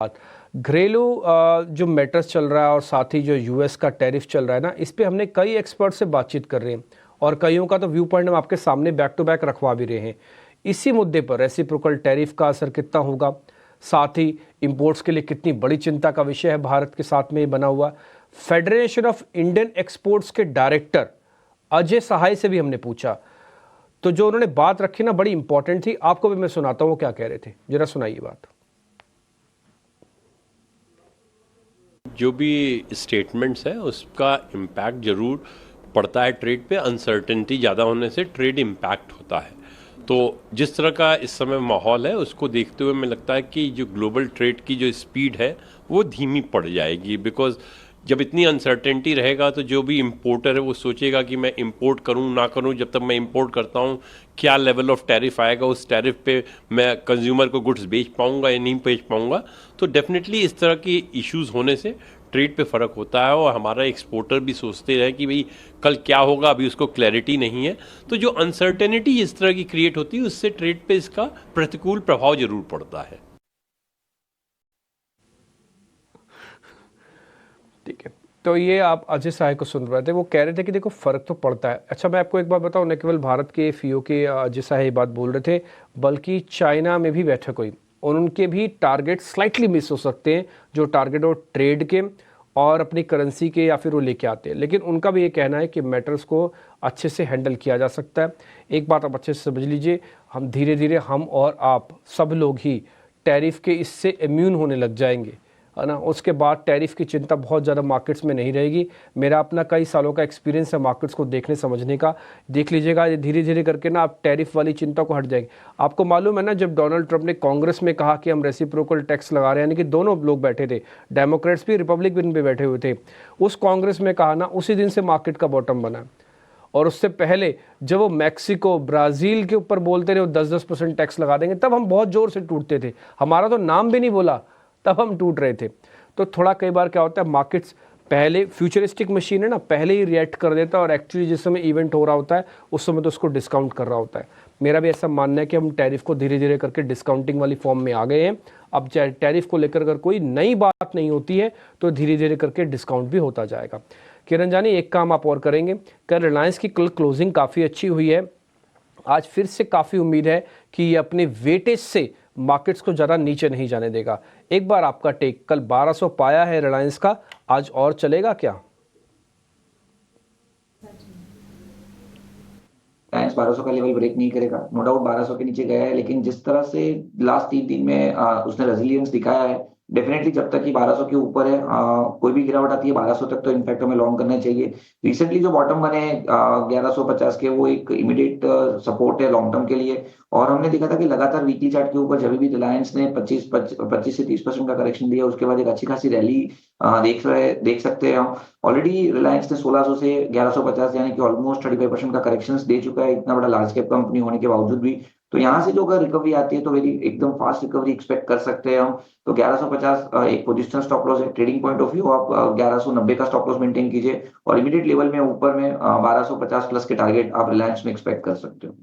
बात घरेलू जो मैटर्स चल रहा है और साथ ही जो यूएस का टैरिफ चल रहा है ना, इस पे हमने कई एक्सपर्ट से बातचीत कर रहे हैं और कईयों का तो व्यू पॉइंट हम आपके सामने बैक टू बैक रखवा भी रहे हैं। इसी मुद्दे पर रेसिप्रोकल टैरिफ का असर कितना होगा, साथ ही इंपोर्ट्स के लिए कितनी बड़ी चिंता का विषय है भारत के साथ में ये बना हुआ। फेडरेशन ऑफ इंडियन एक्सपोर्ट्स के डायरेक्टर अजय सहाय से भी हमने पूछा, तो जो उन्होंने बात रखी ना बड़ी इंपॉर्टेंट थी। आपको भी मैं सुनाता हूँ वो क्या कह रहे थे, जरा सुनाइए बात। जो भी स्टेटमेंट्स है उसका इम्पैक्ट जरूर पड़ता है ट्रेड पे। अनसर्टेनिटी ज़्यादा होने से ट्रेड इम्पैक्ट होता है। तो जिस तरह का इस समय माहौल है उसको देखते हुए मुझे लगता है कि जो ग्लोबल ट्रेड की जो स्पीड है वो धीमी पड़ जाएगी। बिकॉज जब इतनी अनसर्टेनिटी रहेगा तो जो भी इम्पोर्टर है वो सोचेगा कि मैं इंपोर्ट करूं ना करूं। जब तक मैं इंपोर्ट करता हूं क्या लेवल ऑफ टैरिफ आएगा, उस टैरिफ पे मैं कंज्यूमर को गुड्स बेच पाऊंगा या नहीं बेच पाऊंगा। तो डेफिनेटली इस तरह की इश्यूज होने से ट्रेड पे फ़र्क होता है और हमारा एक्सपोर्टर भी सोचते रहे कि भाई कल क्या होगा, अभी उसको क्लैरिटी नहीं है। तो जो अनसर्टेनिटी इस तरह की क्रिएट होती है उससे ट्रेड पे इसका प्रतिकूल प्रभाव जरूर पड़ता है। ठीक है, तो ये आप अजय सहाय को सुन रहे थे, वो कह रहे थे कि देखो फर्क तो पड़ता है। अच्छा, मैं आपको एक बात बताऊं, न केवल भारत के फीओ के अजय सहाय ये बात बोल रहे थे, बल्कि चाइना में भी बैठक हुई और उनके भी टारगेट स्लाइटली मिस हो सकते हैं, जो टारगेट हो ट्रेड के और अपनी करेंसी के या फिर वो लेके आते हैं। लेकिन उनका भी ये कहना है कि मैटर्स को अच्छे से हैंडल किया जा सकता है। एक बात आप अच्छे से समझ लीजिए, हम धीरे धीरे हम और आप सब लोग ही टैरिफ के इससे इम्यून होने लग जाएंगे, है ना। उसके बाद टैरिफ की चिंता बहुत ज़्यादा मार्केट्स में नहीं रहेगी। मेरा अपना कई सालों का एक्सपीरियंस है मार्केट्स को देखने समझने का। देख लीजिएगा, ये धीरे धीरे करके ना आप टैरिफ वाली चिंता को हट जाएंगे। आपको मालूम है ना, जब डोनाल्ड ट्रंप ने कांग्रेस में कहा कि हम रेसिप्रोकल टैक्स लगा रहे हैं, यानी कि दोनों लोग बैठे थे, डेमोक्रेट्स भी रिपब्लिकन भी बैठे हुए थे, उस कांग्रेस में कहा ना, उसी दिन से मार्केट का बॉटम बना। और उससे पहले जब वो मैक्सिको ब्राज़ील के ऊपर बोलते रहे वो 10-10% टैक्स लगा देंगे, तब हम बहुत ज़ोर से टूटते थे। हमारा तो नाम भी नहीं बोला, तब हम टूट रहे थे। तो थोड़ा कई बार क्या होता है, मार्केट्स पहले फ्यूचरिस्टिक मशीन है ना, पहले ही रिएक्ट कर देता है और एक्चुअली जिस समय इवेंट हो रहा होता है उस समय तो उसको डिस्काउंट कर रहा होता है। मेरा भी ऐसा मानना है कि हम टैरिफ को धीरे धीरे करके डिस्काउंटिंग वाली फॉर्म में आ गए हैं। अब चाहे टैरिफ को लेकर अगर कोई नई बात नहीं होती है तो धीरे धीरे करके डिस्काउंट भी होता जाएगा। किरण जानी, एक काम आप और करेंगे, कल रिलायंस की कल क्लोजिंग काफ़ी अच्छी हुई है। आज फिर से काफ़ी उम्मीद है कि ये अपने वेटेज से मार्केट्स को ज़्यादा नीचे नहीं जाने देगा। एक बार आपका टेक, कल 1200 पाया है रिलायंस का, आज और चलेगा क्या? रिलायंस 1200 का लेवल ब्रेक नहीं करेगा, नो डाउट 1200 के नीचे गया है, लेकिन जिस तरह से लास्ट 3 दिन में उसने रेजिलियंस दिखाया है, डेफिनेटली जब तक कि 1200 के ऊपर है, कोई भी गिरावट आती है 1200 तक तो इनफैक्ट हमें लॉन्ग करना चाहिए। रिसेंटली जो बॉटम बने 1150 के, वो एक इमीडिएट सपोर्ट है लॉन्ग टर्म के लिए। और हमने देखा था कि लगातार वीकली चार्ट के ऊपर जब भी रिलायंस ने 25 से 30% का करेक्शन दिया, उसके बाद एक अच्छी खासी रैली देख सकते हैं हम। ऑलरेडी रिलायंस ने 1600 से 1150 यानी कि ऑलमोस्ट 35% का करेक्शन दे चुका है, इतना बड़ा लार्ज कैप कंपनी होने के बावजूद भी। तो यहाँ से जो अगर रिकवरी आती है तो वेरी एकदम फास्ट रिकवरी एक्सपेक्ट कर सकते हैं हम। तो 1150 एक पोजिशनल स्टॉप लॉस है। ट्रेडिंग पॉइंट ऑफ व्यू आप 1190 का स्टॉप लॉस मेंटेन कीजिए और इमीडिएट लेवल में ऊपर में 1250 प्लस के टारगेट आप रिलायंस में एक्सपेक्ट कर सकते हो।